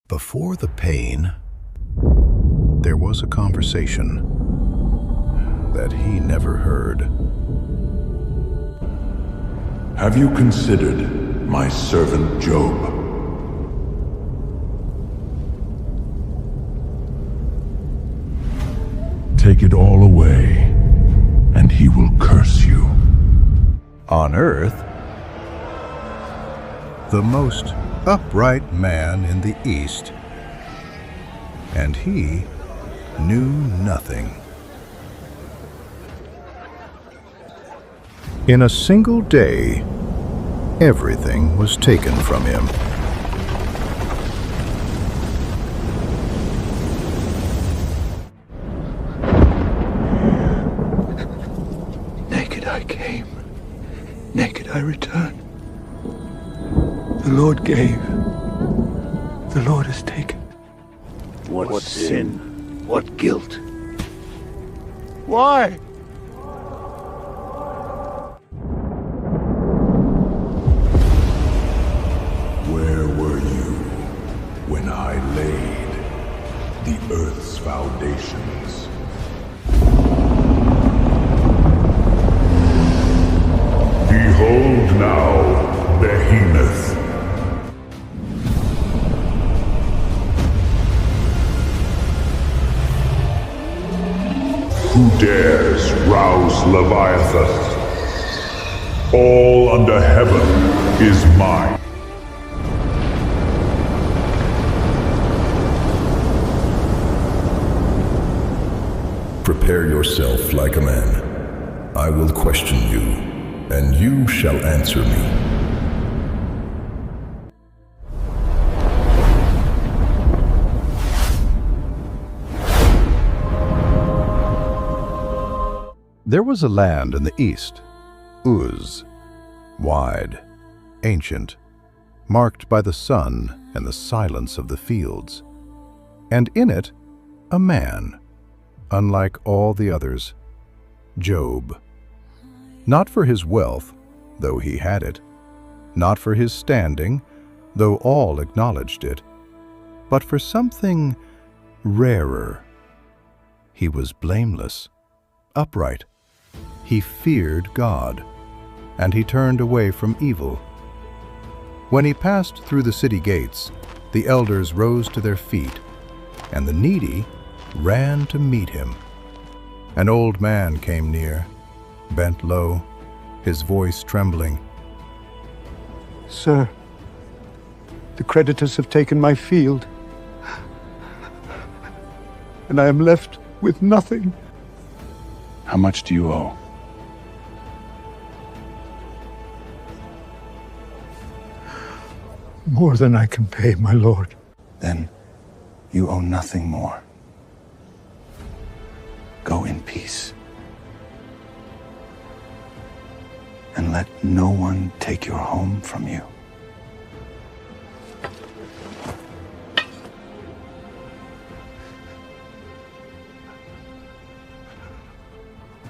Before the pain, there was a conversation that he never heard. Have you considered my servant Job? Take it all away, and he will curse you. On earth, the most upright man in the East, and he knew nothing. In a single day, everything was taken from him. Naked I came, naked I return. The Lord gave, the Lord has taken. What sin? What guilt? Why? Where were you when I laid the earth's foundations? Behold now, Behemoth. Who dares rouse Leviathan? All under heaven is mine. Prepare yourself like a man. I will question you, and you shall answer me. There was a land in the east, Uz, wide, ancient, marked by the sun and the silence of the fields, and in it a man, unlike all the others, Job. Not for his wealth, though he had it, not for his standing, though all acknowledged it, but for something rarer. He was blameless, upright. He feared God, and he turned away from evil. When he passed through the city gates, the elders rose to their feet, and the needy ran to meet him. An old man came near, bent low, his voice trembling. Sir, the creditors have taken my field, and I am left with nothing. How much do you owe? More than I can pay, my lord. Then you owe nothing more. Go in peace. And let no one take your home from you.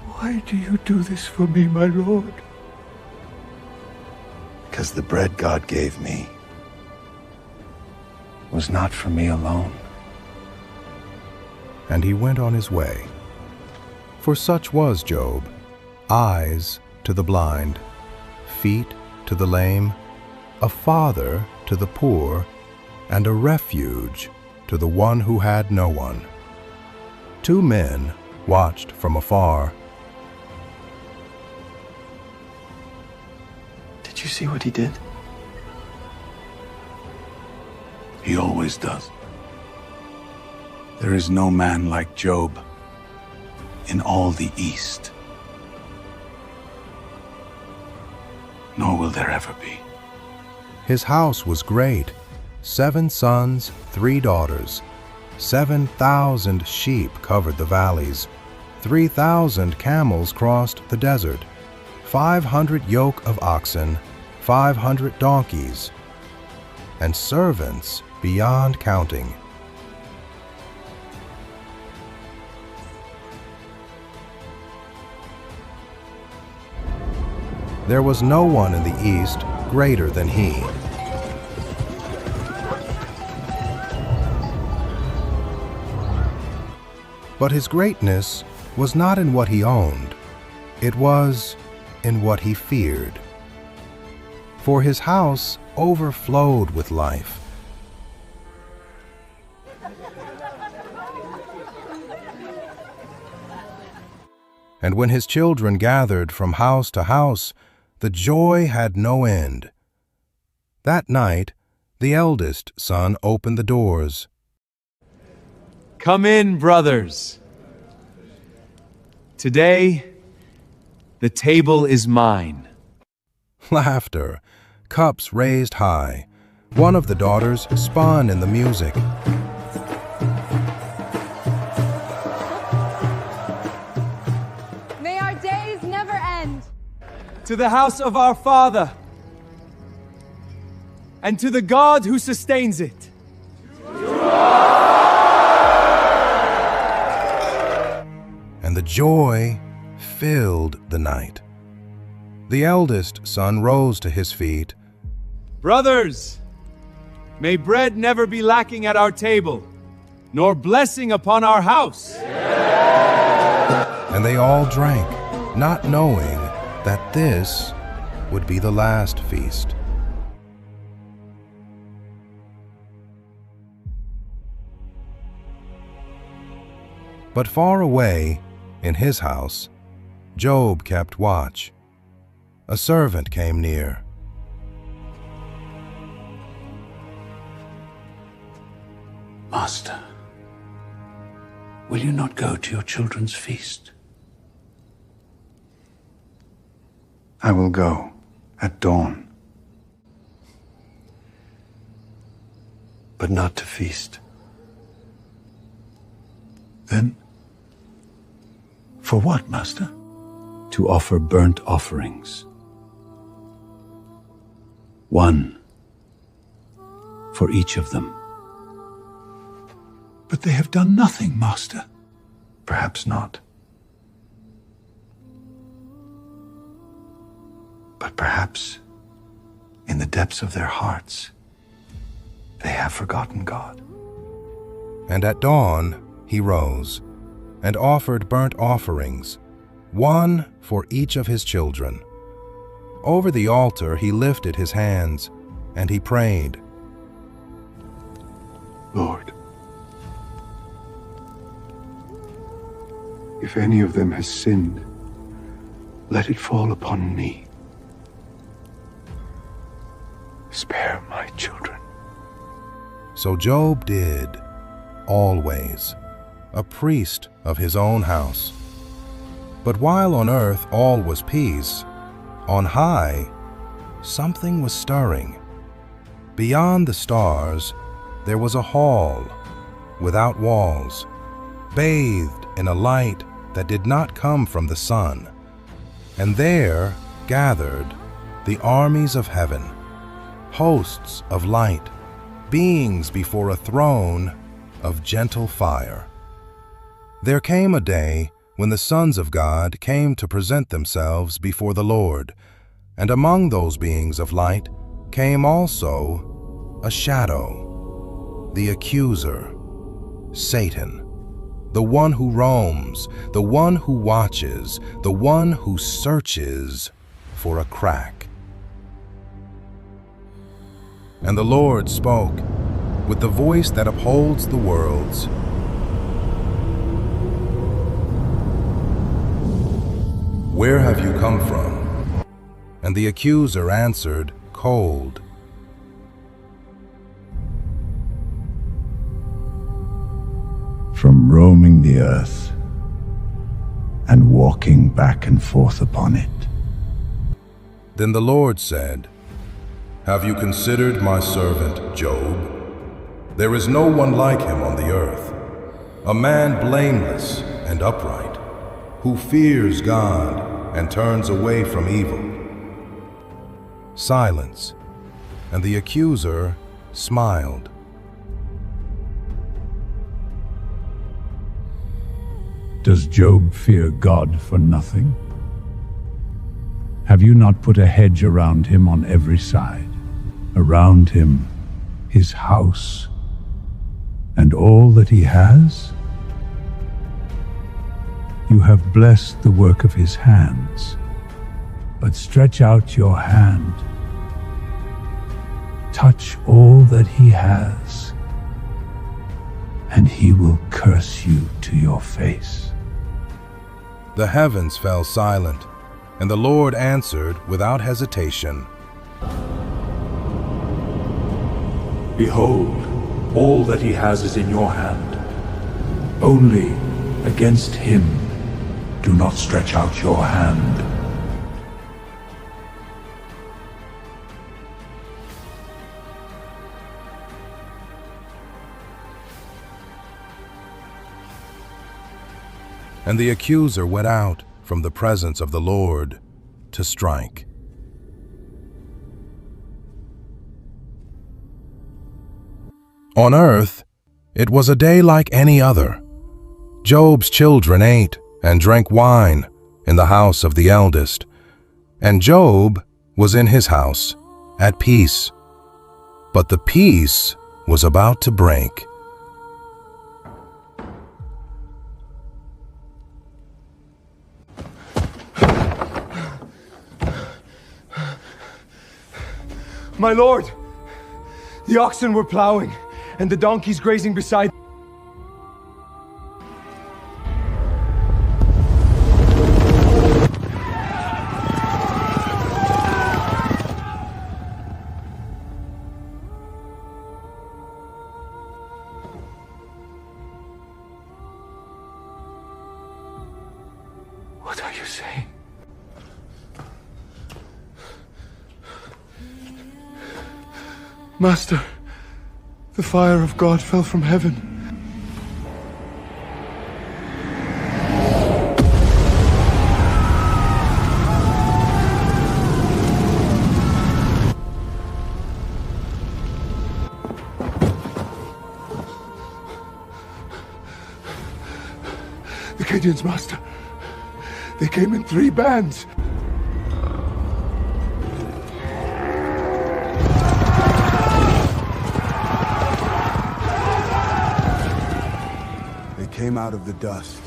Why do you do this for me, my lord? Because the bread God gave me was not for me alone. And he went on his way. For such was Job, eyes to the blind, feet to the lame, a father to the poor, and a refuge to the one who had no one. Two men watched from afar. Did you see what he did? He always does. There is no man like Job in all the East. Nor will there ever be. His house was great, 7 sons, 3 daughters. 7,000 sheep covered the valleys. 3,000 camels crossed the desert. 500 yoke of oxen, 500 donkeys, and servants beyond counting. There was no one in the East greater than he. But his greatness was not in what he owned, it was in what he feared. For his house overflowed with life. And when his children gathered from house to house, the joy had no end. That night, the eldest son opened the doors. Come in, brothers. Today, the table is mine. Laughter, cups raised high. One of the daughters spun in the music. May our days never end. To the house of our Father, and to the God who sustains it. And the joy filled the night. The eldest son rose to his feet. Brothers, may bread never be lacking at our table, nor blessing upon our house. And they all drank, not knowing that this would be the last feast. But far away, in his house, Job kept watch. A servant came near. Master, will you not go to your children's feast? I will go at dawn, but not to feast. Then, for what, Master? To offer burnt offerings. One for each of them. But they have done nothing, Master. Perhaps not. But perhaps, in the depths of their hearts, they have forgotten God. And at dawn he rose, and offered burnt offerings, one for each of his children. Over the altar he lifted his hands, and he prayed, Lord, if any of them has sinned, let it fall upon me. Spare my children. So Job did, always, a priest of his own house. But while on earth all was peace, on high something was stirring. Beyond the stars there was a hall without walls, bathed in a light that did not come from the sun. And there gathered the armies of heaven, hosts of light, beings before a throne of gentle fire. There came a day when the sons of God came to present themselves before the Lord, and among those beings of light came also a shadow, the accuser, Satan, the one who roams, the one who watches, the one who searches for a crack. And the Lord spoke with the voice that upholds the worlds. Where have you come from? And the accuser answered, cold. From roaming the earth and walking back and forth upon it. Then the Lord said, Have you considered my servant Job? There is no one like him on the earth, a man blameless and upright, who fears God and turns away from evil. Silence, and the accuser smiled. Does Job fear God for nothing? Have you not put a hedge around him on every side, around him, his house, and all that he has? You have blessed the work of his hands, but stretch out your hand. Touch all that he has, and he will curse you to your face. The heavens fell silent, and the Lord answered without hesitation. Behold, all that he has is in your hand. Only against him do not stretch out your hand. And the accuser went out from the presence of the Lord to strike. On earth, it was a day like any other. Job's children ate and drank wine in the house of the eldest, and Job was in his house, at peace. But the peace was about to break. My lord, the oxen were plowing, and the donkeys grazing beside. What are you saying? Master, the fire of God fell from heaven. The Gideons, Master. They came in 3 bands. Came out of the dust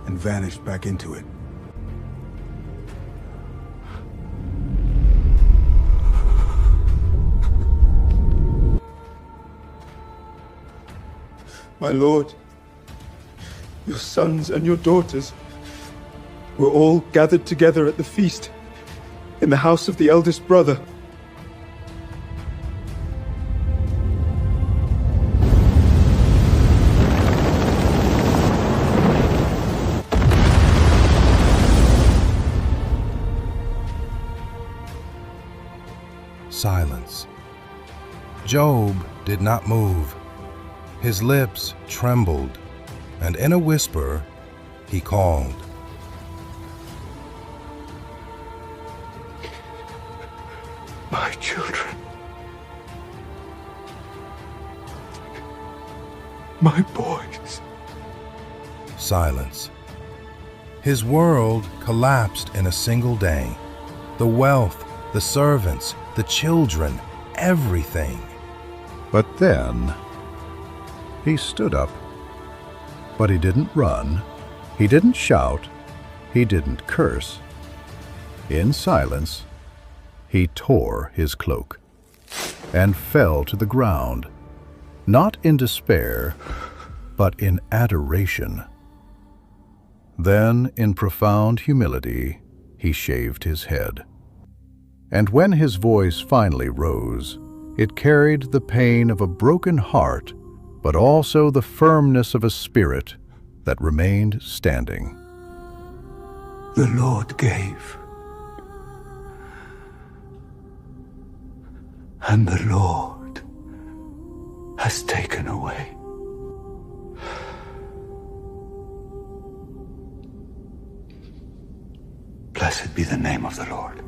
and vanished back into it. My lord, your sons and your daughters were all gathered together at the feast in the house of the eldest brother. Silence. Job did not move. His lips trembled, and in a whisper, he called. My children. My boys. Silence. His world collapsed in a single day. The wealth, the servants, the children, everything. But then he stood up. But he didn't run, he didn't shout, he didn't curse. In silence, he tore his cloak and fell to the ground, not in despair, but in adoration. Then, in profound humility, he shaved his head. And when his voice finally rose, it carried the pain of a broken heart, but also the firmness of a spirit that remained standing. The Lord gave, and the Lord has taken away. Blessed be the name of the Lord.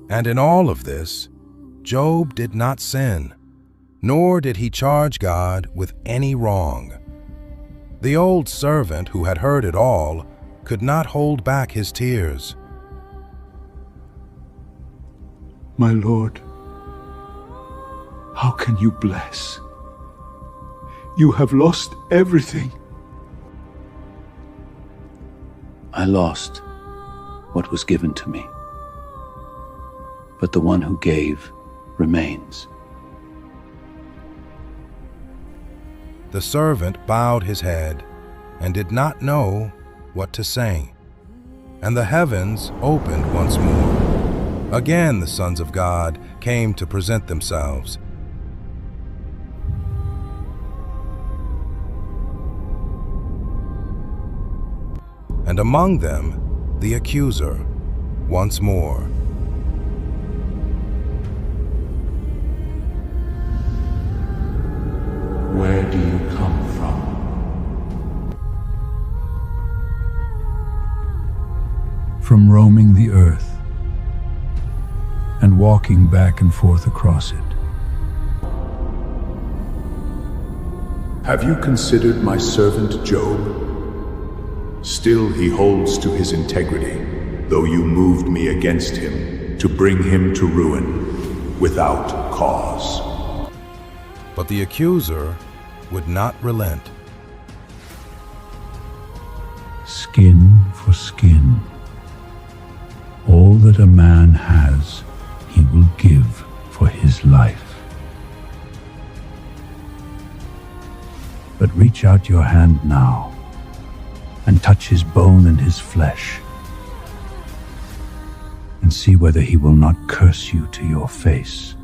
And in all of this, Job did not sin, nor did he charge God with any wrong. The old servant who had heard it all could not hold back his tears. My Lord, how can you bless? You have lost everything. I lost what was given to me, but the one who gave remains. The servant bowed his head and did not know what to say. And the heavens opened once more. Again the sons of God came to present themselves. And among them the accuser once more. Where do you come from? From roaming the earth and walking back and forth across it. Have you considered my servant Job? Still he holds to his integrity, though you moved me against him to bring him to ruin without cause. But the accuser would not relent. Skin for skin. All that a man has, he will give for his life. But reach out your hand now and touch his bone and his flesh, and see whether he will not curse you to your face.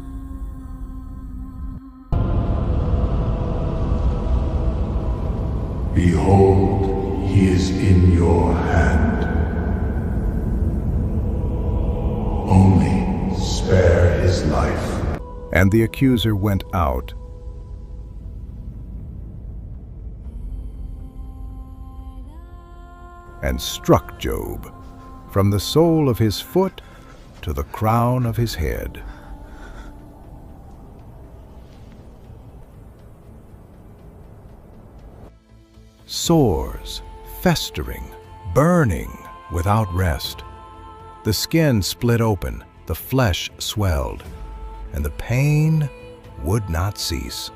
Behold, he is in your hand. Only spare his life. And the accuser went out and struck Job from the sole of his foot to the crown of his head. Sores, festering, burning without rest. The skin split open, the flesh swelled, and the pain would not cease.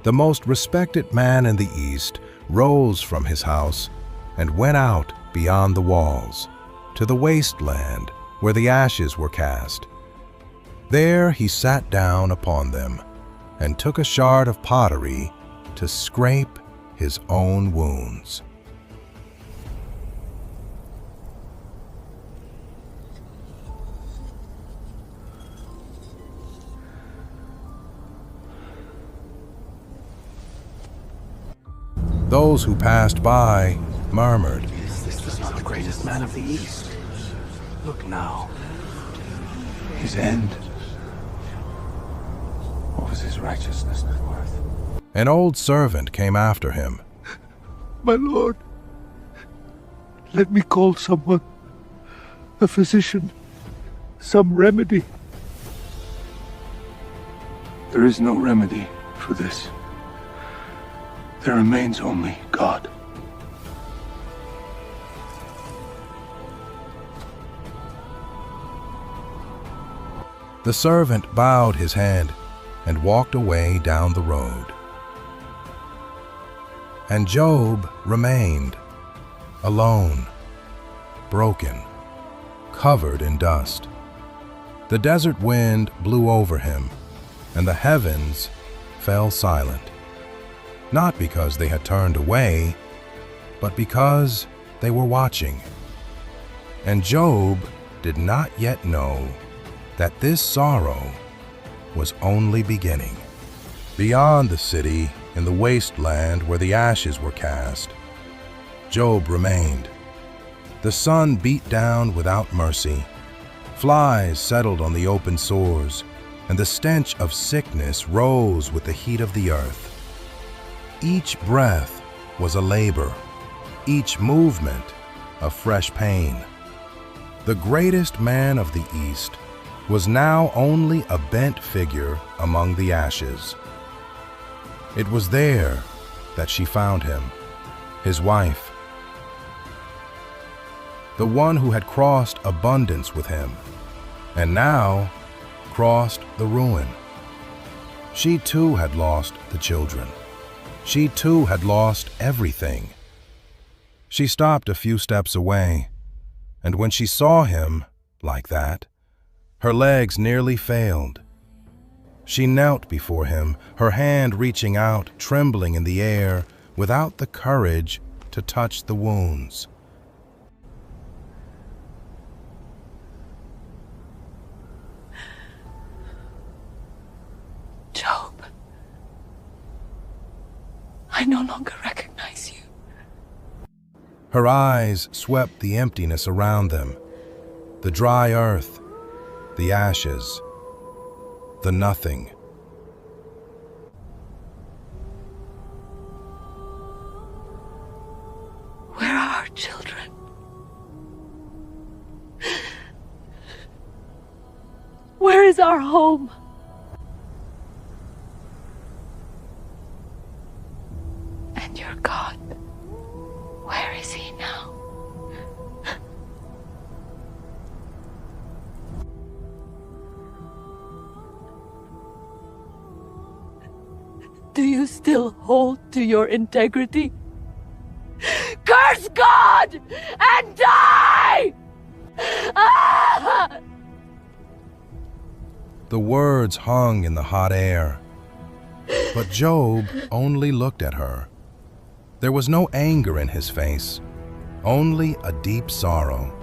The most respected man in the East rose from his house and went out beyond the walls, to the wasteland where the ashes were cast. There he sat down upon them and took a shard of pottery to scrape his own wounds. Those who passed by murmured, This was not the greatest man of the East. Look now. His end. What was his righteousness not worth? An old servant came after him. My lord, let me call someone, a physician, some remedy. There is no remedy for this. There remains only God. The servant bowed his head and walked away down the road. And Job remained, alone, broken, covered in dust. The desert wind blew over him, and the heavens fell silent, not because they had turned away, but because they were watching. And Job did not yet know that this sorrow was only beginning. Beyond the city, in the wasteland where the ashes were cast, Job remained. The sun beat down without mercy. Flies settled on the open sores, and the stench of sickness rose with the heat of the earth. Each breath was a labor, each movement a fresh pain. The greatest man of the East was now only a bent figure among the ashes. It was there that she found him, his wife, the one who had crossed abundance with him, and now crossed the ruin. She too had lost the children. She too had lost everything. She stopped a few steps away, and when she saw him like that, her legs nearly failed. She knelt before him, her hand reaching out, trembling in the air, without the courage to touch the wounds. Job, I no longer recognize you. Her eyes swept the emptiness around them, the dry earth, the ashes, the nothing. Where are our children? Where is our home? And your God, where is he now? Do you still hold to your integrity? Curse God and die! Ah! The words hung in the hot air, but Job only looked at her. There was no anger in his face, only a deep sorrow.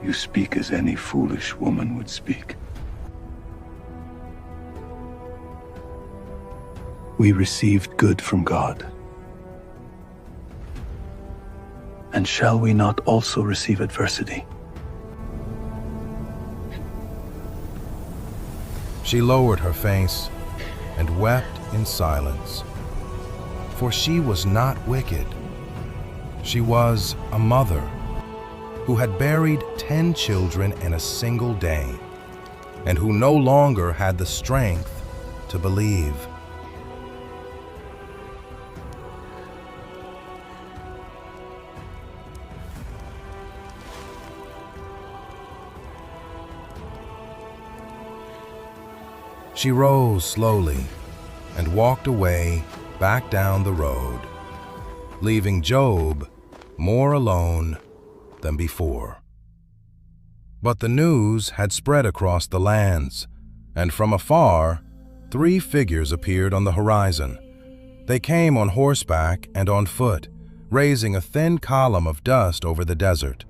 You speak as any foolish woman would speak. We received good from God. And shall we not also receive adversity? She lowered her face and wept in silence, for she was not wicked. She was a mother who had buried 10 children in a single day, and who no longer had the strength to believe. She rose slowly and walked away back down the road, leaving Job more alone than before. But the news had spread across the lands, and from afar, 3 figures appeared on the horizon. They came on horseback and on foot, raising a thin column of dust over the desert.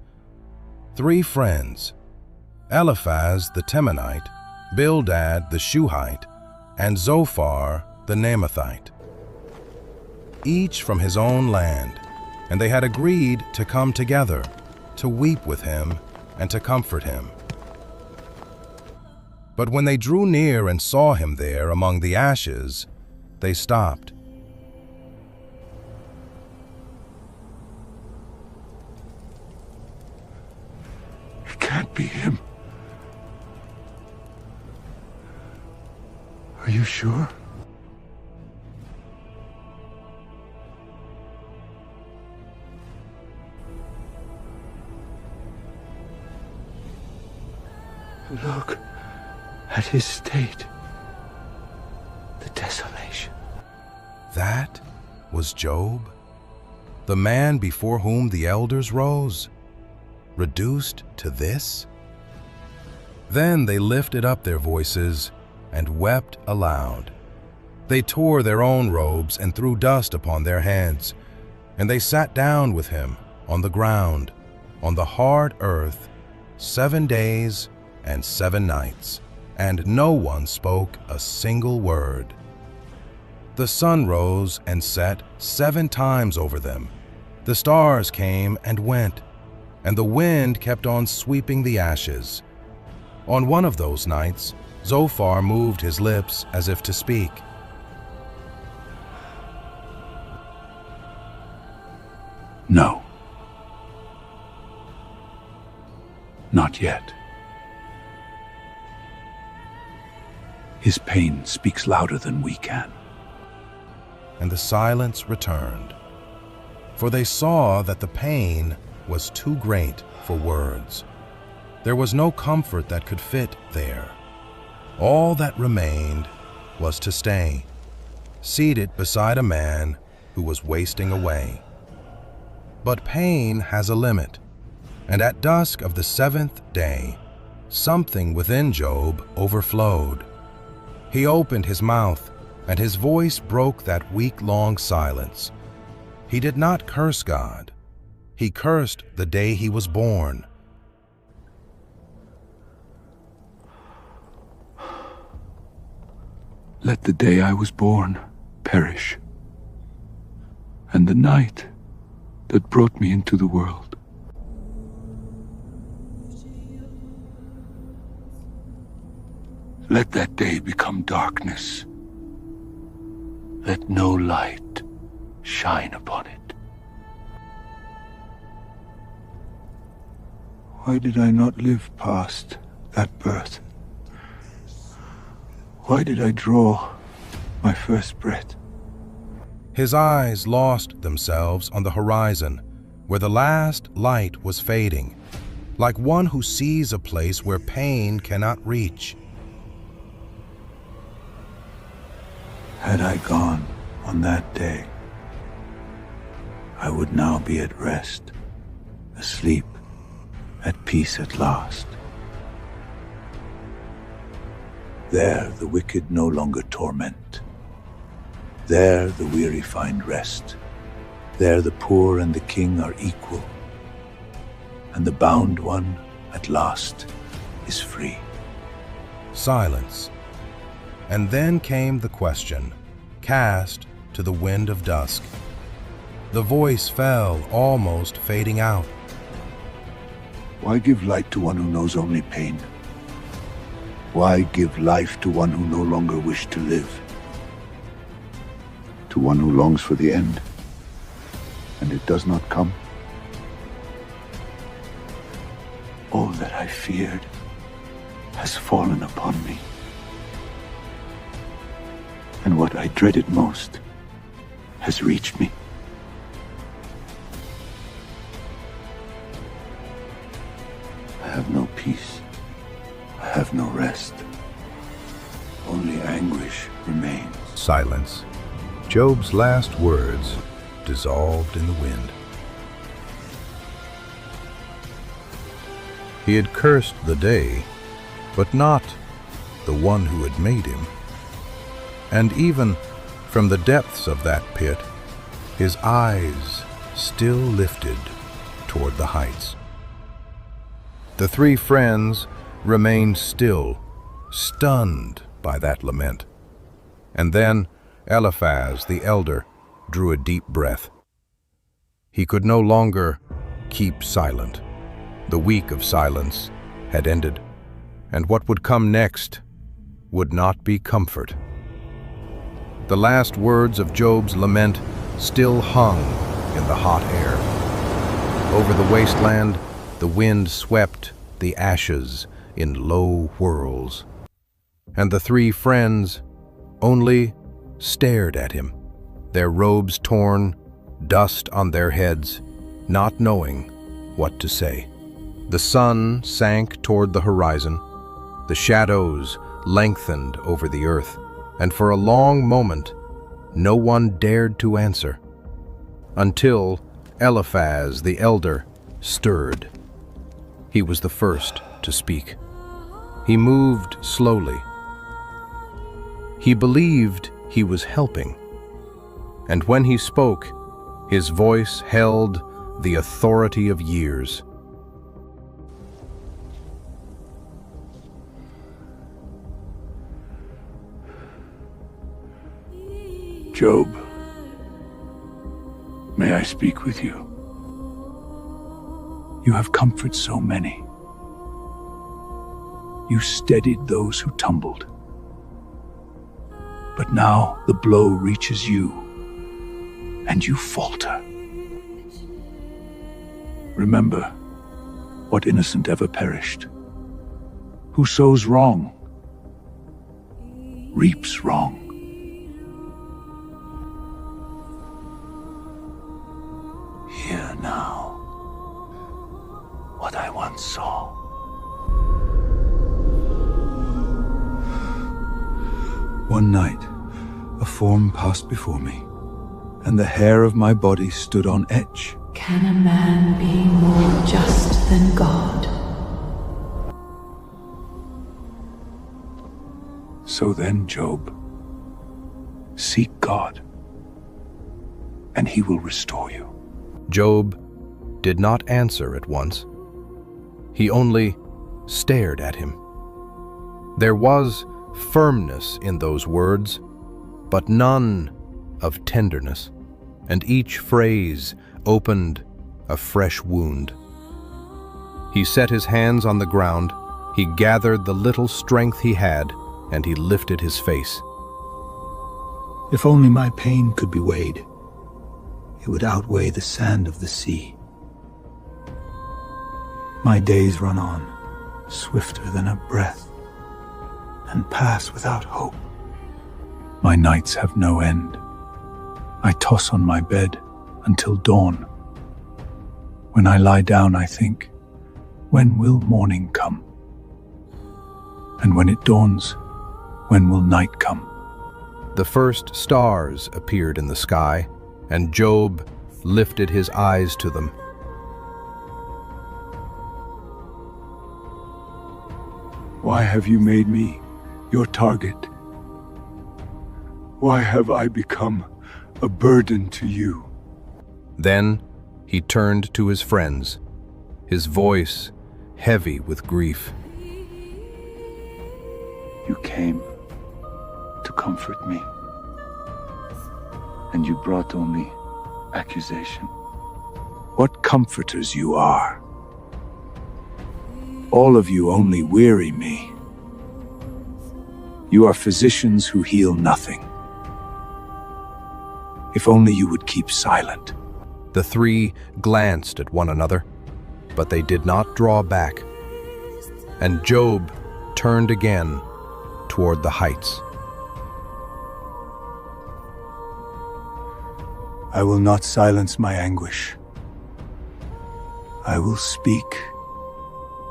3 friends, Eliphaz the Temanite, Bildad the Shuhite, and Zophar the Naamathite, each from his own land, and they had agreed to come together to weep with him and to comfort him. But when they drew near and saw him there among the ashes, they stopped. It can't be him. Are you sure? Look at his state. The desolation. That was Job, the man before whom the elders rose, reduced to this? Then they lifted up their voices and wept aloud. They tore their own robes and threw dust upon their heads, and they sat down with him on the ground, on the hard earth, 7 days and 7 nights, and no one spoke a single word. The sun rose and set 7 times over them. The stars came and went, and the wind kept on sweeping the ashes. On one of those nights, Zophar moved his lips as if to speak. No. Not yet. His pain speaks louder than we can. And the silence returned, for they saw that the pain was too great for words. There was no comfort that could fit there, all that remained was to stay, seated beside a man who was wasting away. But pain has a limit, and at dusk of the seventh day, something within Job overflowed. He opened his mouth, and his voice broke that week-long silence. He did not curse God. He cursed the day he was born. Let the day I was born perish, and the night that brought me into the world. Let that day become darkness. Let no light shine upon it. Why did I not live past that birth? Why did I draw my first breath? His eyes lost themselves on the horizon, where the last light was fading, like one who sees a place where pain cannot reach. Had I gone on that day, I would now be at rest, asleep, at peace at last. There the wicked no longer torment. There the weary find rest. There the poor and the king are equal. And the bound one, at last, is free. Silence. And then came the question, cast to the wind of dusk. The voice fell, almost fading out. Why give light to one who knows only pain? Why give life to one who no longer wished to live? To one who longs for the end, and it does not come? All that I feared has fallen upon me. And what I dreaded most has reached me. I have no peace. I have no rest. Only anguish remains. Silence. Job's last words dissolved in the wind. He had cursed the day, but not the one who had made him. And even from the depths of that pit, his eyes still lifted toward the heights. The three friends remained still, stunned by that lament. And then Eliphaz the elder drew a deep breath. He could no longer keep silent. The week of silence had ended, and what would come next would not be comfort. The last words of Job's lament still hung in the hot air. Over the wasteland, the wind swept the ashes in low whirls, and the three friends only stared at him, their robes torn, dust on their heads, not knowing what to say. The sun sank toward the horizon, the shadows lengthened over the earth, and for a long moment no one dared to answer, until Eliphaz the elder stirred. He was the first to speak. He moved slowly. He believed he was helping, and when he spoke, his voice held the authority of years. Job, may I speak with you? You have comforted so many. You steadied those who tumbled. But now the blow reaches you, and you falter. Remember, what innocent ever perished? Who sows wrong reaps wrong. Hear now what I once saw. One night, a form passed before me, and the hair of my body stood on edge. Can a man be more just than God? So then, Job, seek God, and he will restore you. Job did not answer at once. He only stared at him. There was firmness in those words, but none of tenderness, and each phrase opened a fresh wound. He set his hands on the ground, he gathered the little strength he had, and he lifted his face. If only my pain could be weighed, it would outweigh the sand of the sea. My days run on, swifter than a breath, and pass without hope. My nights have no end. I toss on my bed until dawn. When I lie down, I think, when will morning come? And when it dawns, when will night come? The first stars appeared in the sky, and Job lifted his eyes to them. Why have you made me your target? Why have I become a burden to you? Then he turned to his friends, his voice heavy with grief. You came to comfort me, and you brought only accusation. What comforters you are! All of you only weary me. You are physicians who heal nothing. If only you would keep silent. The three glanced at one another, but they did not draw back. And Job turned again toward the heights. I will not silence my anguish. I will speak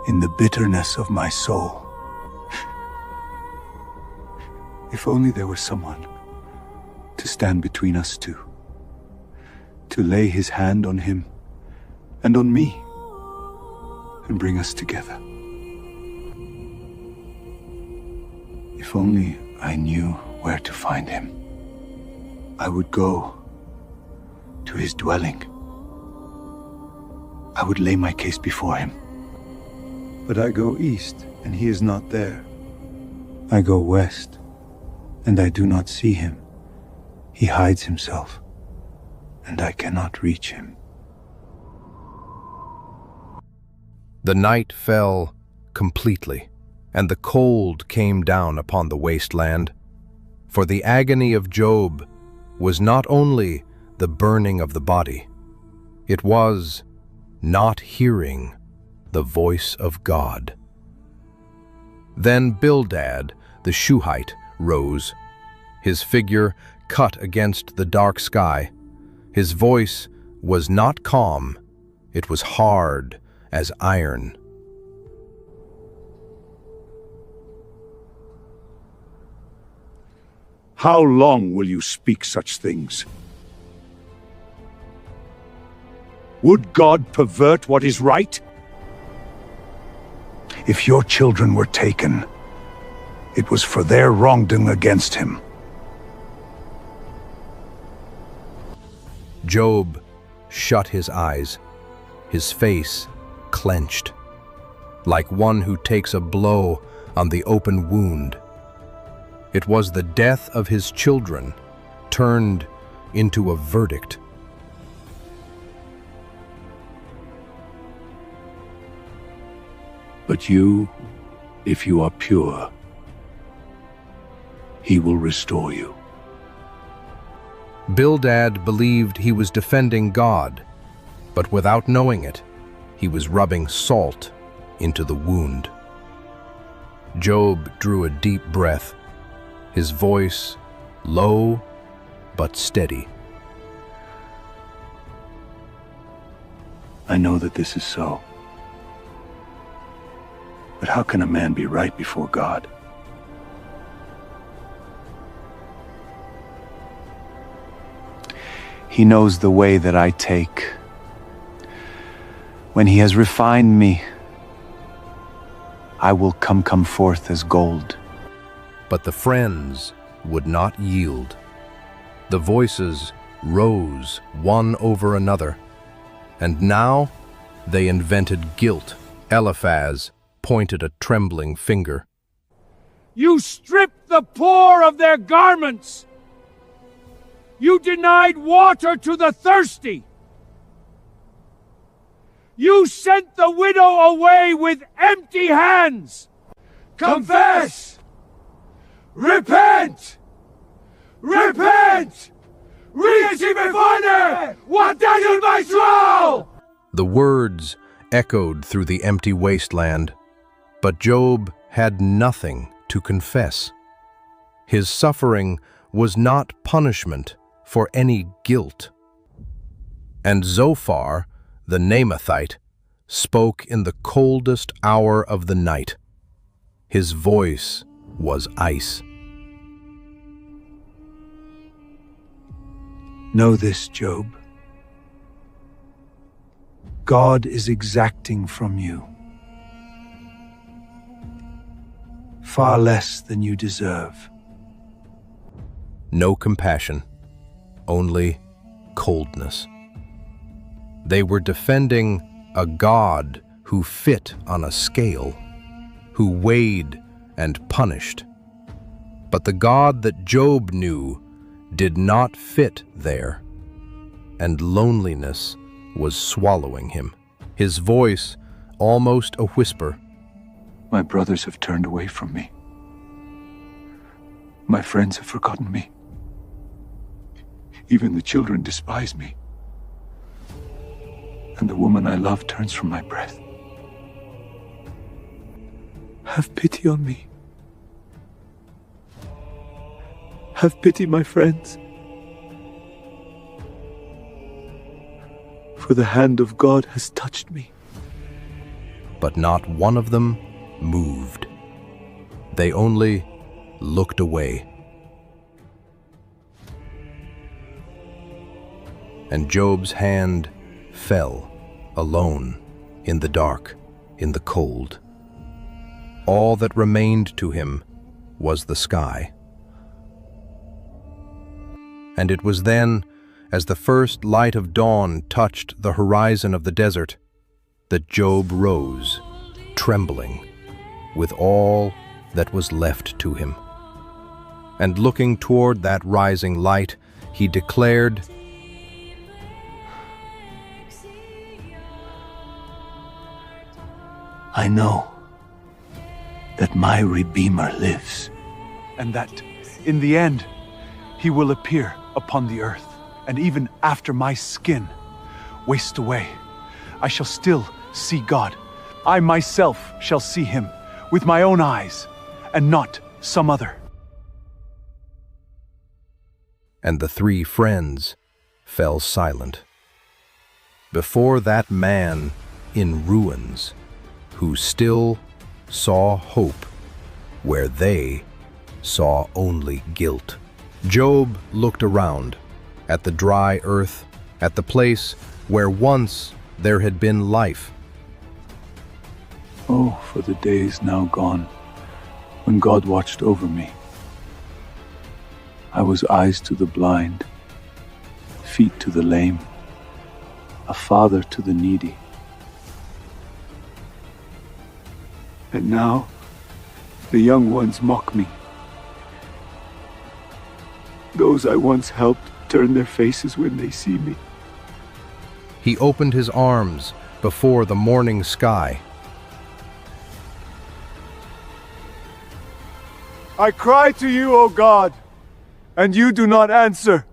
in the bitterness of my soul. If only there were someone to stand between us two, to lay his hand on him and on me and bring us together. If only I knew where to find him, I would go to his dwelling. I would lay my case before him. But I go east, and he is not there. I go west, and I do not see him. He hides himself, and I cannot reach him. The night fell completely, and the cold came down upon the wasteland. For the agony of Job was not only the burning of the body, it was not hearing the voice of God. Then Bildad the Shuhite rose, his figure cut against the dark sky. His voice was not calm, it was hard as iron. How long will you speak such things? Would God pervert what is right? If your children were taken, it was for their wrongdoing against him. Job shut his eyes, his face clenched, like one who takes a blow on the open wound. It was the death of his children turned into a verdict. But you, if you are pure, he will restore you. Bildad believed he was defending God, but without knowing it, he was rubbing salt into the wound. Job drew a deep breath, his voice low but steady. I know that this is so. But how can a man be right before God? He knows the way that I take. When he has refined me, I will come forth as gold. But the friends would not yield. The voices rose one over another, and now they invented guilt. Eliphaz pointed a trembling finger. You stripped the poor of their garments. You denied water to the thirsty. You sent the widow away with empty hands. Confess! Repent! Repent! Rieci before what does it my soul? The words echoed through the empty wasteland, but Job had nothing to confess. His suffering was not punishment for any guilt. And Zophar, the Naamathite, spoke in the coldest hour of the night. His voice was ice. Know this, Job. God is exacting from you far less than you deserve. No compassion, only coldness. They were defending a God who fit on a scale, who weighed and punished. But the God that Job knew did not fit there, and loneliness was swallowing him. His voice almost a whisper. My brothers have turned away from me. My friends have forgotten me. Even the children despise me. And the woman I love turns from my breath. Have pity on me. Have pity, my friends. For the hand of God has touched me. But not one of them moved. They only looked away. And Job's hand fell, alone, in the dark, in the cold. All that remained to him was the sky. And it was then, as the first light of dawn touched the horizon of the desert, that Job rose, trembling, with all that was left to him. And looking toward that rising light, he declared, I know that my Redeemer lives, and that, in the end, he will appear upon the earth, and even after my skin wastes away, I shall still see God. I myself shall see him with my own eyes, and not some other. And the three friends fell silent before that man in ruins who still saw hope where they saw only guilt. Job looked around at the dry earth, at the place where once there had been life. Oh, for the days now gone, when God watched over me. I was eyes to the blind, feet to the lame, a father to the needy. And now, the young ones mock me. Those I once helped turn their faces when they see me. He opened his arms before the morning sky. I cry to you, O God, and you do not answer.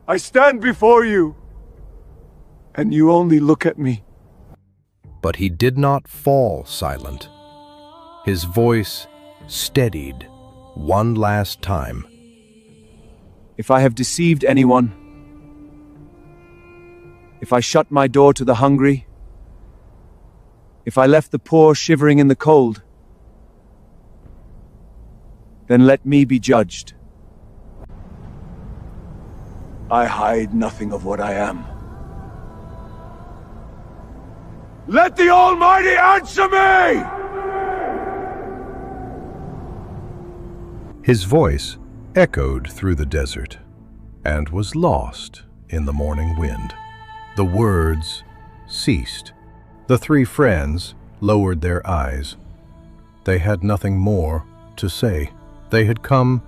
I stand before you, and you only look at me. But he did not fall silent. His voice steadied one last time. If I have deceived anyone, if I shut my door to the hungry, if I left the poor shivering in the cold, then let me be judged. I hide nothing of what I am. Let the Almighty answer me! His voice echoed through the desert and was lost in the morning wind. The words ceased. The three friends lowered their eyes. They had nothing more to say. They had come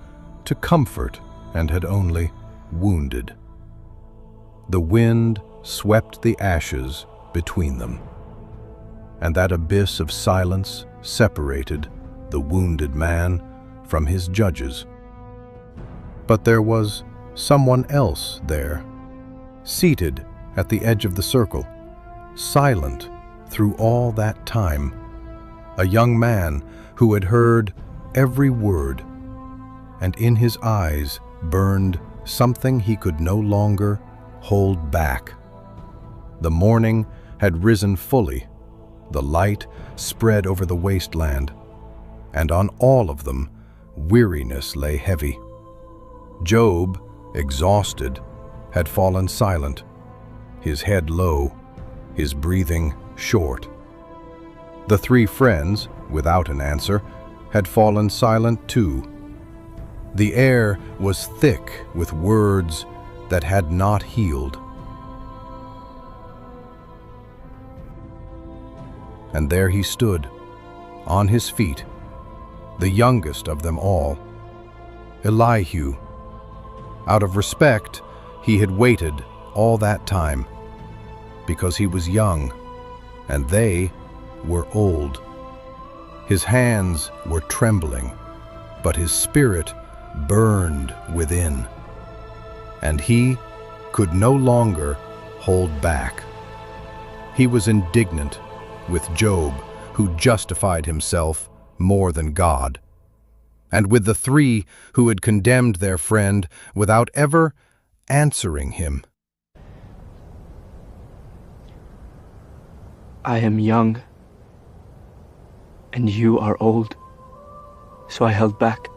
to comfort and had only wounded. The wind swept the ashes between them, and that abyss of silence separated the wounded man from his judges. But there was someone else there, seated at the edge of the circle, silent through all that time, a young man who had heard every word, and in his eyes burned something he could no longer hold back. The morning had risen fully, the light spread over the wasteland, and on all of them weariness lay heavy. Job, exhausted, had fallen silent, his head low, his breathing short. The three friends, without an answer, had fallen silent too. The air was thick with words that had not healed. And there he stood, on his feet, the youngest of them all, Elihu. Out of respect, he had waited all that time, because he was young, and they were old. His hands were trembling, but his spirit burned within, and he could no longer hold back. He was indignant with Job, who justified himself more than God, and with the three who had condemned their friend without ever answering him. I am young, and you are old, so I held back.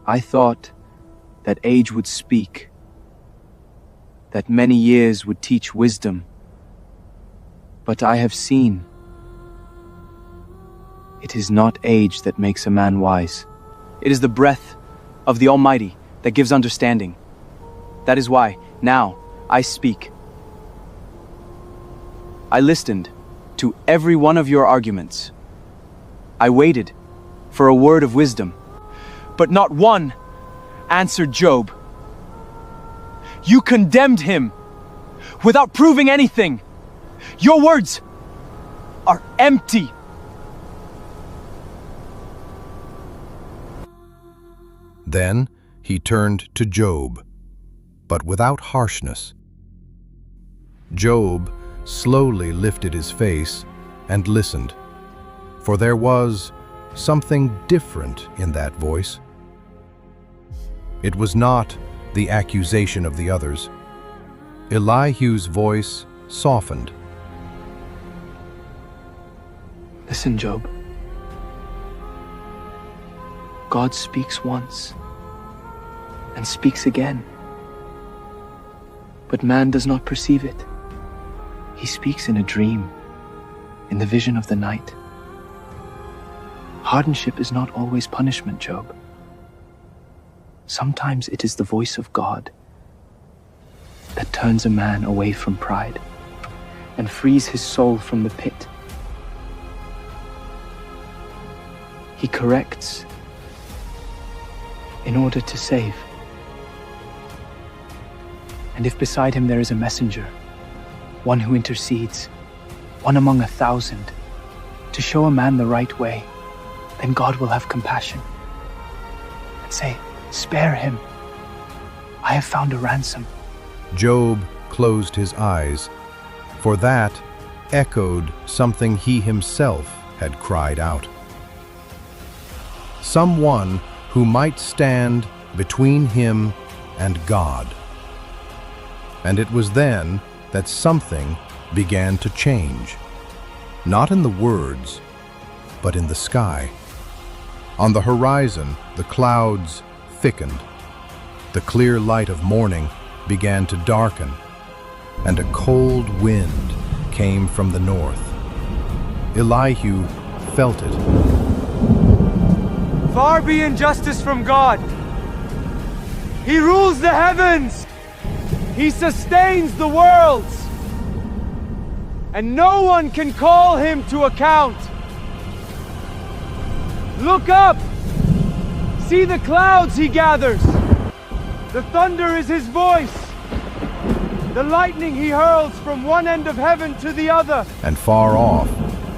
I thought that age would speak, that many years would teach wisdom, but I have seen it is not age that makes a man wise. It is the breath of the Almighty that gives understanding. That is why, now, I speak. I listened to every one of your arguments. I waited for a word of wisdom, but not one answered Job. You condemned him without proving anything. Your words are empty. Then he turned to Job, but without harshness. Job slowly lifted his face and listened, for there was something different in that voice. It was not the accusation of the others. Elihu's voice softened. Listen, Job. God speaks once and speaks again, but man does not perceive it. He speaks in a dream, in the vision of the night. Hardship is not always punishment, Job. Sometimes it is the voice of God that turns a man away from pride and frees his soul from the pit. He corrects in order to save. And if beside him there is a messenger, one who intercedes, one among 1,000, to show a man the right way, then God will have compassion and say, spare him. I have found a ransom. Job closed his eyes, for that echoed something he himself had cried out. Someone who might stand between him and God. And it was then that something began to change, not in the words, but in the sky. On the horizon, the clouds thickened. The clear light of morning began to darken, and a cold wind came from the north. Elihu felt it. Far be injustice from God. He rules the heavens. He sustains the worlds. And no one can call him to account. Look up! See the clouds he gathers. The thunder is his voice. The lightning he hurls from one end of heaven to the other. And far off,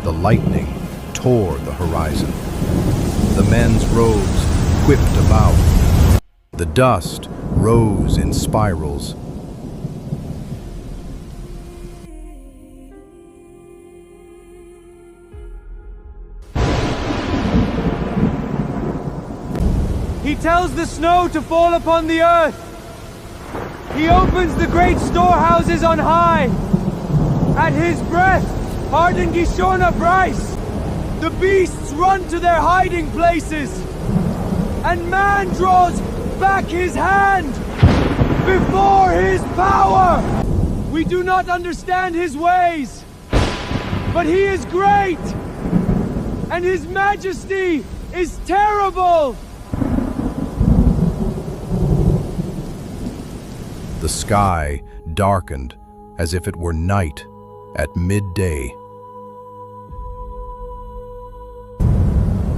the lightning tore the horizon. The men's robes whipped about. The dust rose in spirals. He tells the snow to fall upon the earth. He opens the great storehouses on high. At his breath, hardened Gishona Bryce. The beasts run to their hiding places. And man draws back his hand before his power. We do not understand his ways, but he is great, and his majesty is terrible. The sky darkened as if it were night at midday.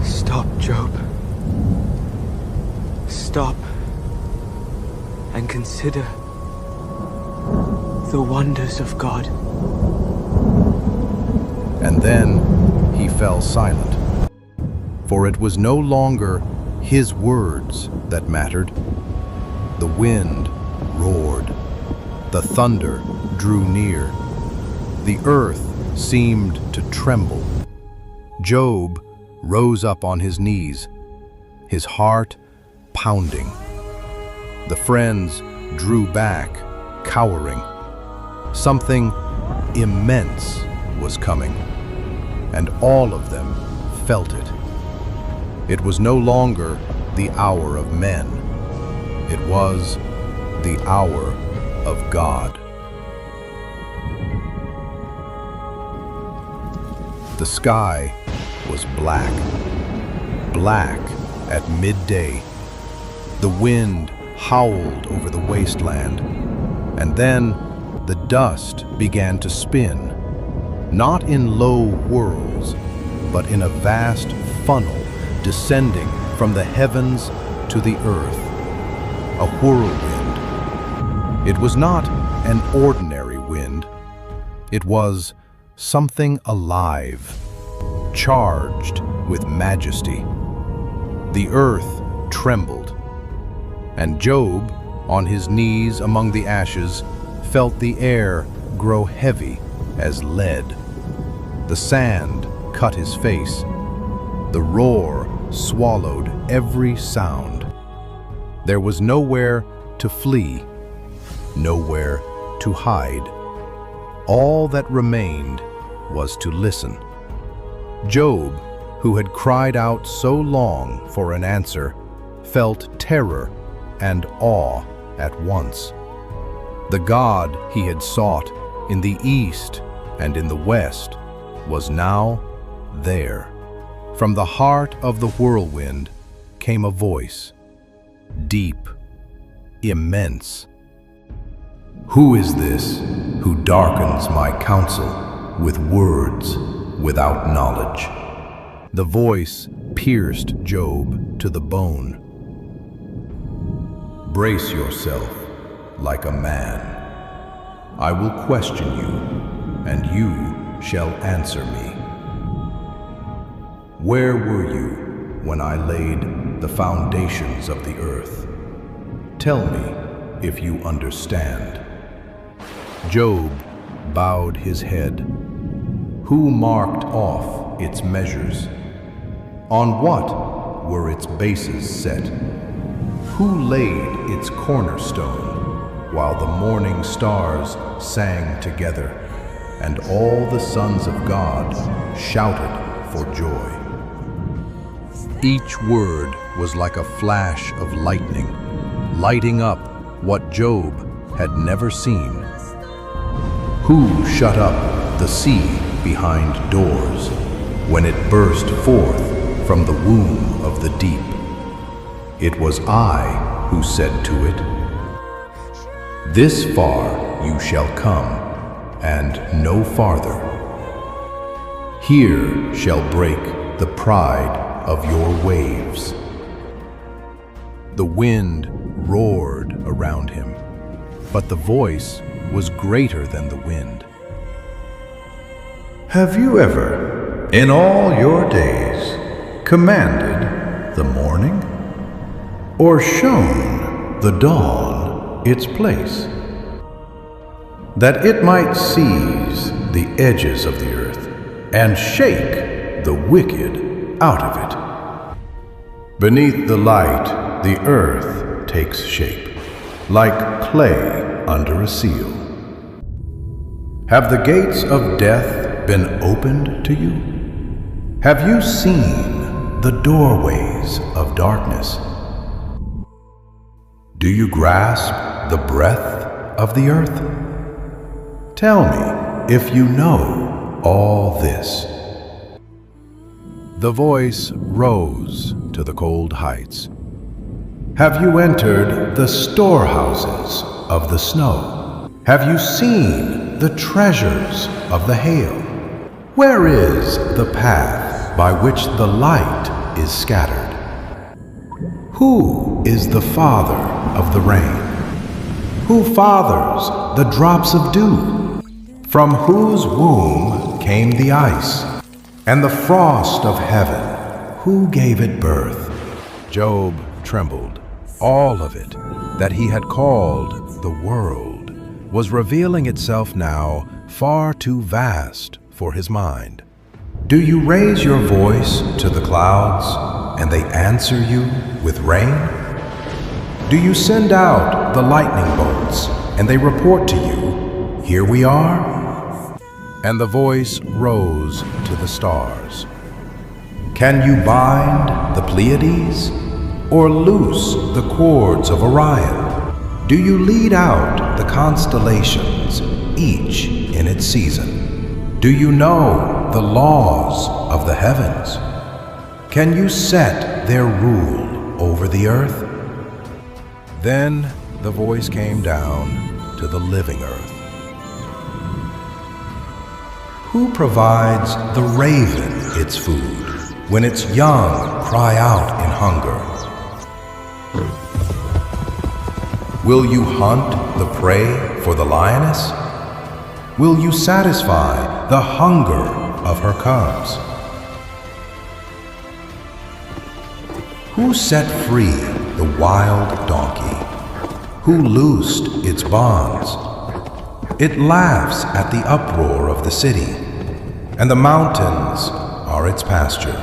Stop, Job. Stop and consider the wonders of God. And then he fell silent, for it was no longer his words that mattered. The wind roared. The thunder drew near. The earth seemed to tremble. Job rose up on his knees, his heart pounding. The friends drew back, cowering. Something immense was coming, and all of them felt it. It was no longer the hour of men. It was the hour of God. The sky was black, black at midday. The wind howled over the wasteland, and then the dust began to spin, not in low whirls, but in a vast funnel descending from the heavens to the earth, a whirlwind. It was not an ordinary wind. It was something alive, charged with majesty. The earth trembled, and Job, on his knees among the ashes, felt the air grow heavy as lead. The sand cut his face. The roar swallowed every sound. There was nowhere to flee, nowhere to hide. All that remained was to listen. Job, who had cried out so long for an answer, felt terror and awe at once. The God he had sought in the east and in the west was now there. From the heart of the whirlwind came a voice, deep, immense. Who is this who darkens my counsel with words without knowledge? The voice pierced Job to the bone. Brace yourself like a man. I will question you, and you shall answer me. Where were you when I laid the foundations of the earth? Tell me if you understand. Job bowed his head. Who marked off its measures? On what were its bases set? Who laid its cornerstone while the morning stars sang together and all the sons of God shouted for joy? Each word was like a flash of lightning, lighting up what Job had never seen. Who shut up the sea behind doors when it burst forth from the womb of the deep? It was I who said to it, "This far you shall come, and no farther. Here shall break the pride of your waves." The wind roared around him, but the voice was greater than the wind. Have you ever, in all your days, commanded the morning, or shown the dawn its place, that it might seize the edges of the earth and shake the wicked out of it? Beneath the light, the earth takes shape, like clay under a seal. Have the gates of death been opened to you? Have you seen the doorways of darkness? Do you grasp the breadth of the earth? Tell me if you know all this. The voice rose to the cold heights. Have you entered the storehouses of the snow? Have you seen the treasures of the hail? Where is the path by which the light is scattered? Who is the father of the rain? Who fathers the drops of dew? From whose womb came the ice, and the frost of heaven? Who gave it birth? Job trembled. All of it that he had called the world was revealing itself now far too vast for his mind. Do you raise your voice to the clouds, and they answer you with rain? Do you send out the lightning bolts, and they report to you, "Here we are"? And the voice rose to the stars. Can you bind the Pleiades, or loose the cords of Orion? Do you lead out the constellations, each in its season? Do you know the laws of the heavens? Can you set their rule over the earth? Then the voice came down to the living earth. Who provides the raven its food when its young cry out in hunger? Will you hunt the prey for the lioness? Will you satisfy the hunger of her cubs? Who set free the wild donkey? Who loosed its bonds? It laughs at the uproar of the city, and the mountains are its pasture.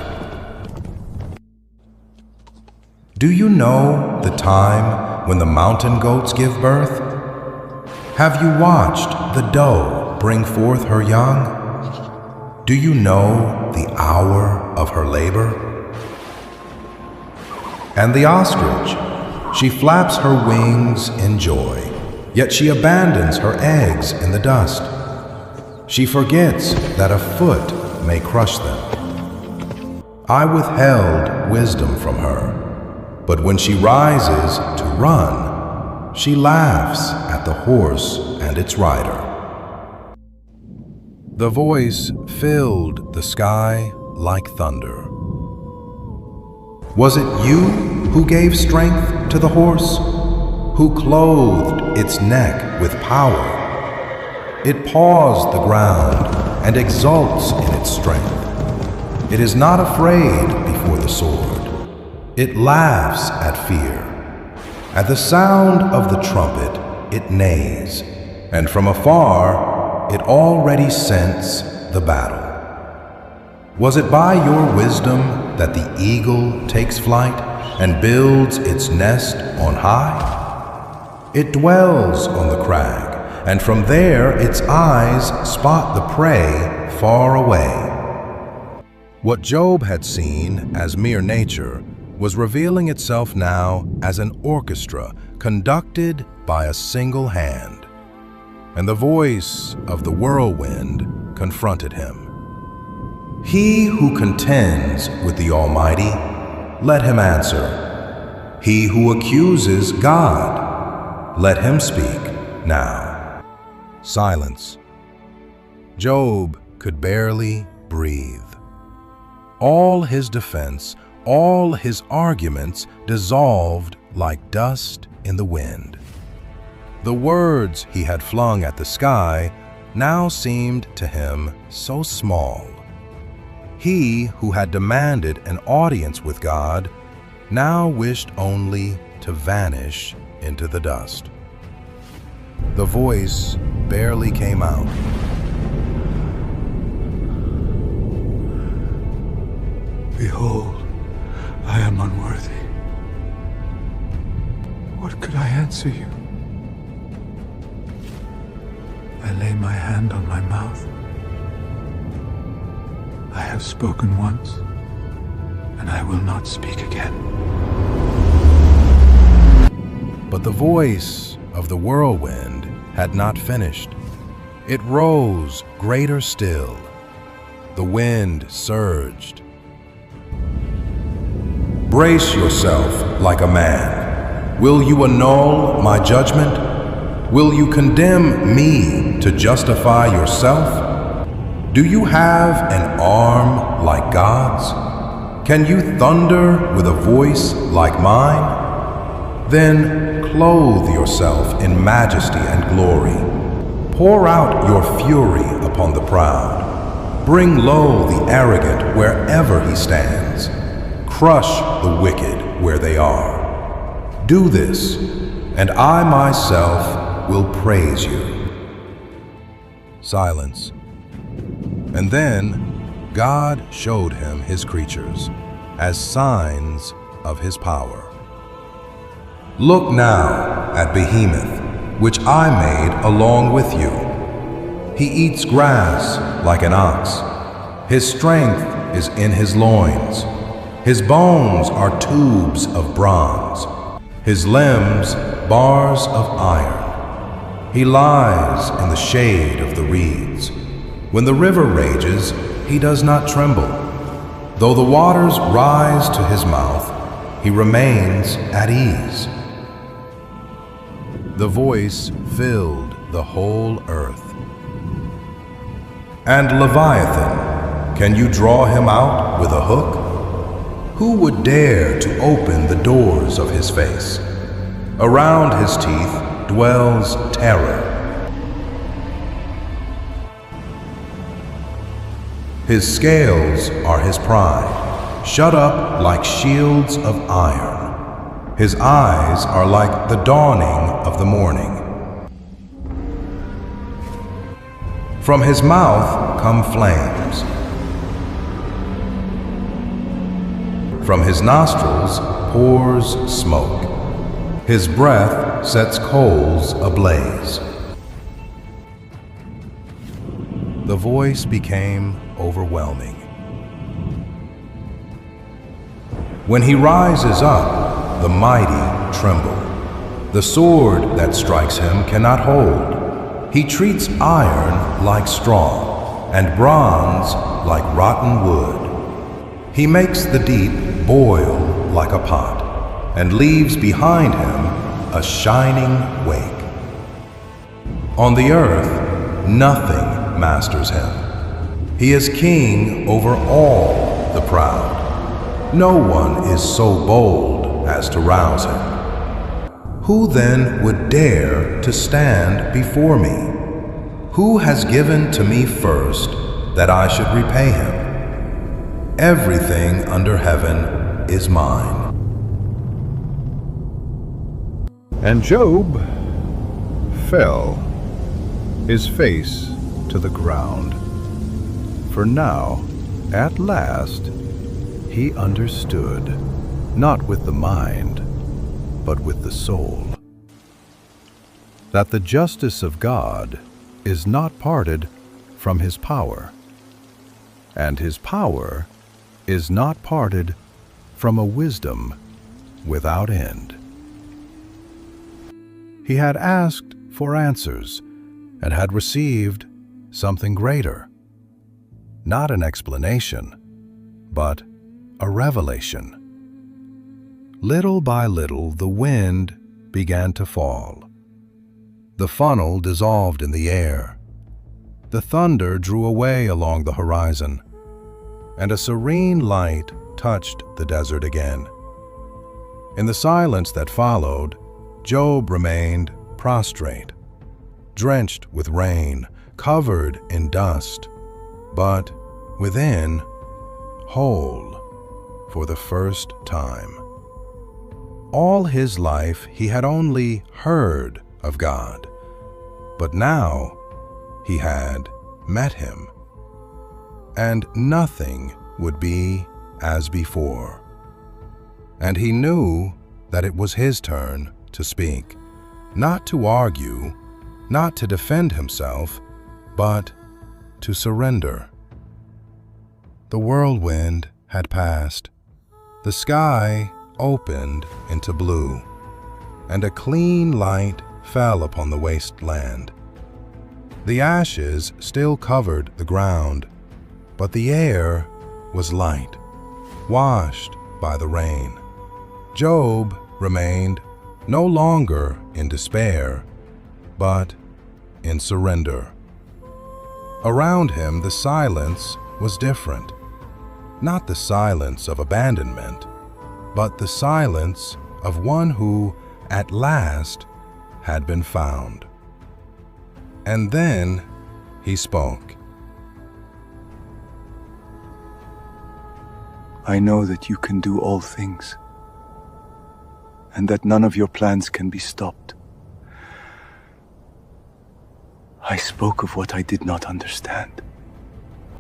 Do you know the time when the mountain goats give birth? Have you watched the doe bring forth her young? Do you know the hour of her labor? And the ostrich, she flaps her wings in joy, yet she abandons her eggs in the dust. She forgets that a foot may crush them. I withheld wisdom from her, but when she rises to run, she laughs at the horse and its rider. The voice filled the sky like thunder. Was it you who gave strength to the horse, who clothed its neck with power? It paws the ground and exults in its strength. It is not afraid before the sword. It laughs at fear. At the sound of the trumpet, it neighs, and from afar, it already scents the battle. Was it by your wisdom that the eagle takes flight and builds its nest on high? It dwells on the crag, and from there its eyes spot the prey far away. What Job had seen as mere nature was revealing itself now as an orchestra conducted by a single hand. And the voice of the whirlwind confronted him. He who contends with the Almighty, let him answer. He who accuses God, let him speak now. Silence. Job could barely breathe. All his defense, all his arguments dissolved like dust in the wind. The words he had flung at the sky now seemed to him so small. He who had demanded an audience with God now wished only to vanish into the dust. The voice barely came out. Behold, I am unworthy. What could I answer you? I lay my hand on my mouth. I have spoken once, and I will not speak again. But the voice of the whirlwind had not finished. It rose greater still. The wind surged. Brace yourself like a man. Will you annul my judgment? Will you condemn me to justify yourself? Do you have an arm like God's? Can you thunder with a voice like mine? Then clothe yourself in majesty and glory. Pour out your fury upon the proud. Bring low the arrogant wherever he stands. Crush the wicked where they are. Do this, and I myself will praise you. Silence. And then God showed him his creatures as signs of his power. Look now at Behemoth, which I made along with you. He eats grass like an ox. His strength is in his loins. His bones are tubes of bronze. His limbs bars of iron. He lies in the shade of the reeds. When the river rages, he does not tremble. Though the waters rise to his mouth, he remains at ease. The voice filled the whole earth. And Leviathan, can you draw him out with a hook? Who would dare to open the doors of his face? Around his teeth dwells terror. His scales are his pride, shut up like shields of iron. His eyes are like the dawning of the morning. From his mouth come flames. From his nostrils pours smoke. His breath sets coals ablaze. The voice became overwhelming. When he rises up, the mighty tremble. The sword that strikes him cannot hold. He treats iron like straw, and bronze like rotten wood. He makes the deep boil like a pot, and leaves behind him a shining wake. On the earth, nothing masters him. He is king over all the proud. No one is so bold as to rouse him. Who then would dare to stand before me? Who has given to me first that I should repay him? Everything under heaven is mine. And Job fell, his face to the ground. For now, at last, he understood, not with the mind, but with the soul, that the justice of God is not parted from his power, and his power is not parted from a wisdom without end. He had asked for answers and had received something greater. Not an explanation, but a revelation. Little by little, the wind began to fall. The funnel dissolved in the air. The thunder drew away along the horizon, and a serene light touched the desert again. In the silence that followed, Job remained prostrate, drenched with rain, covered in dust, but within, whole for the first time. All his life he had only heard of God, but now he had met him, and nothing would be as before. And he knew that it was his turn to speak, not to argue, not to defend himself, but to surrender. The whirlwind had passed. The sky opened into blue, and a clean light fell upon the wasteland. The ashes still covered the ground, but the air was light, washed by the rain. Job remained no longer in despair, but in surrender. Around him, the silence was different. Not the silence of abandonment, but the silence of one who, at last, had been found. And then he spoke. I know that you can do all things, and that none of your plans can be stopped. I spoke of what I did not understand.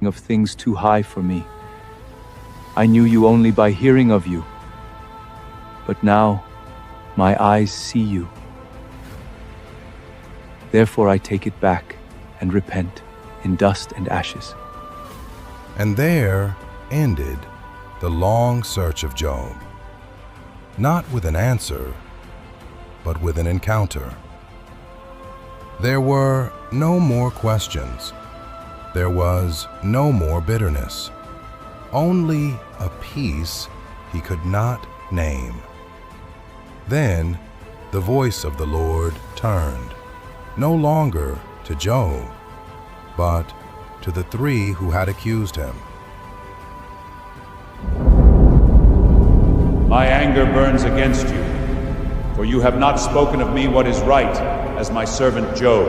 Of things too high for me. I knew you only by hearing of you, but now my eyes see you. Therefore I take it back and repent in dust and ashes. And there ended the long search of Job, not with an answer, but with an encounter. There were no more questions. There was no more bitterness. Only a peace he could not name. Then the voice of the Lord turned, no longer to Job, but to the three who had accused him. My anger burns against you, for you have not spoken of me what is right, as my servant Job.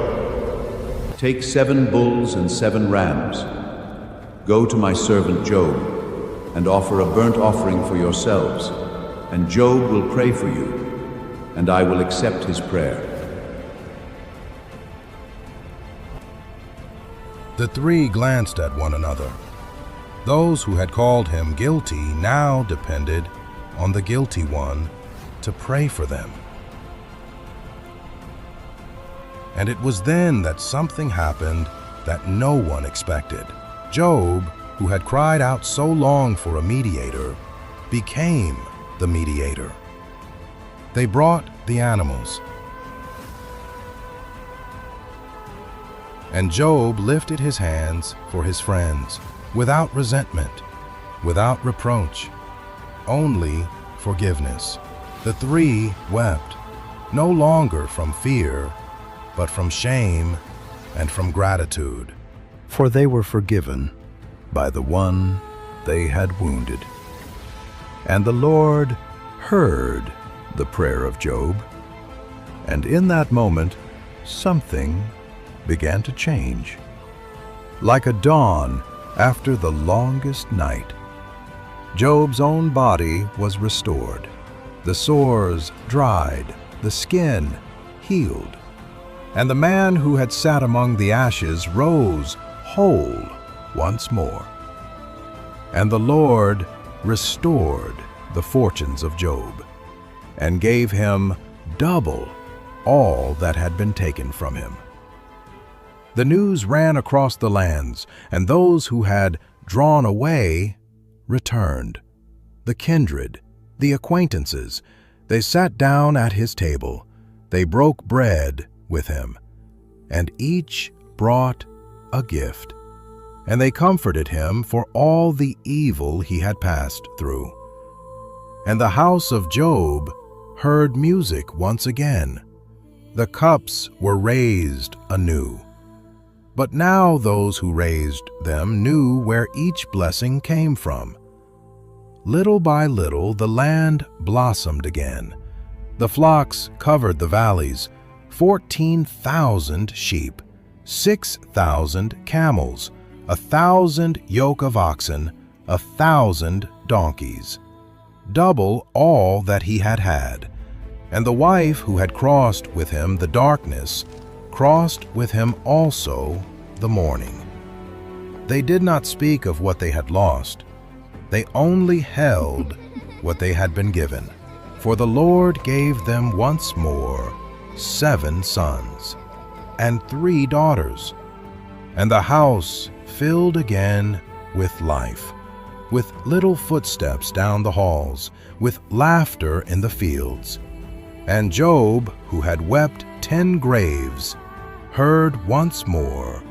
Take 7 bulls and 7 rams. Go to my servant Job, and offer a burnt offering for yourselves, and Job will pray for you, and I will accept his prayer. The three glanced at one another. Those who had called him guilty now depended on the guilty one to pray for them. And it was then that something happened that no one expected. Job, who had cried out so long for a mediator, became the mediator. They brought the animals, and Job lifted his hands for his friends, without resentment, without reproach, only forgiveness. The three wept, no longer from fear, but from shame and from gratitude. For they were forgiven by the one they had wounded. And the Lord heard the prayer of Job, and in that moment something began to change. Like a dawn after the longest night, Job's own body was restored. The sores dried, the skin healed, and the man who had sat among the ashes rose whole once more. And the Lord restored the fortunes of Job, and gave him double all that had been taken from him. The news ran across the lands, and those who had drawn away returned. The kindred, the acquaintances, they sat down at his table. They broke bread with him, and each brought a gift. And they comforted him for all the evil he had passed through. And the house of Job heard music once again. The cups were raised anew. But now those who raised them knew where each blessing came from. Little by little the land blossomed again. The flocks covered the valleys, 14,000 sheep, 6,000 camels, 1,000 yoke of oxen, 1,000 donkeys, double all that he had had. And the wife who had crossed with him the darkness crossed with him also the morning. They did not speak of what they had lost. They only held what they had been given. For the Lord gave them once more 7 sons and 3 daughters, and the house filled again with life, with little footsteps down the halls, with laughter in the fields. And Job, who had wept 10 graves, heard once more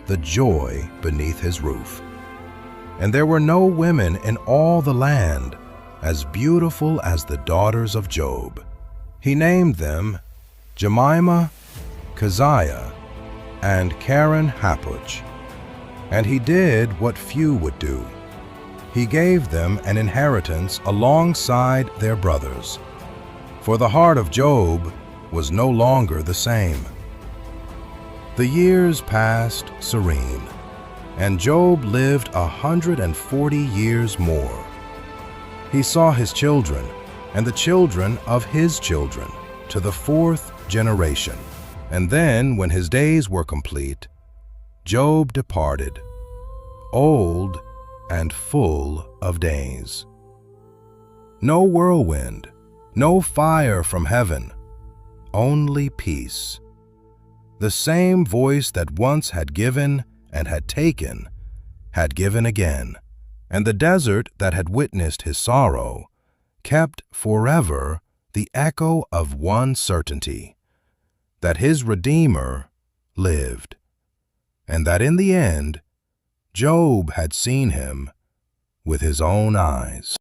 the joy beneath his roof. And there were no women in all the land as beautiful as the daughters of Job. He named them Jemimah, Keziah, and Karen Happuch. And he did what few would do. He gave them an inheritance alongside their brothers. For the heart of Job was no longer the same. The years passed serene, and Job lived 140 years more. He saw his children and the children of his children to the 4th generation. And then, when his days were complete, Job departed, old and full of days. No whirlwind, no fire from heaven, only peace. The same voice that once had given and had given again, and the desert that had witnessed his sorrow kept forever the echo of one certainty, that his Redeemer lived, and that in the end Job had seen him with his own eyes.